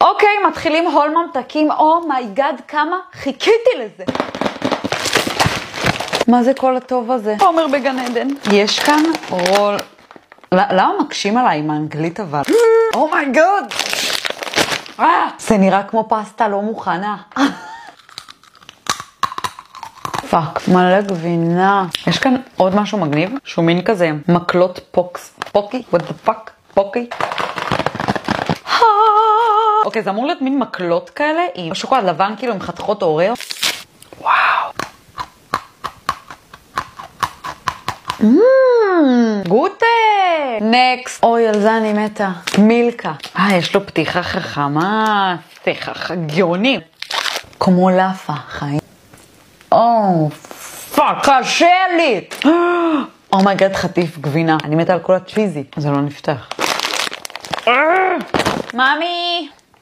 אוקיי, מתחילים הול ממתקים. אומייגאד, כמה חיכיתי לזה. מה זה כל הטוב הזה? עומר בגן עדן. יש כאן רול... למה מקשים עליי עם האנגלית אבל? אומייגאד! זה נראה כמו פסטה לא מוכנה. פאק, מלא גבינה. יש כאן עוד משהו מגניב, שהוא מין כזה מקלות פוקי? What the fuck? פוקי? אוקיי, זה אמור להיות מין מקלות כאלה, עם שוקולד לבן כאילו עם חתיכות אוריו. וואו. גוטה! נקסט. אוי, על זה אני מתה. מילקה. יש לו פתיחה חכמה, פתיחה גאוני. כמו לאפה, חיים. פאק, קשה לי! אומייגאד, חטיף גבינה. אני מתה על כל הצ'יזי. זה לא נפתח. מאמי!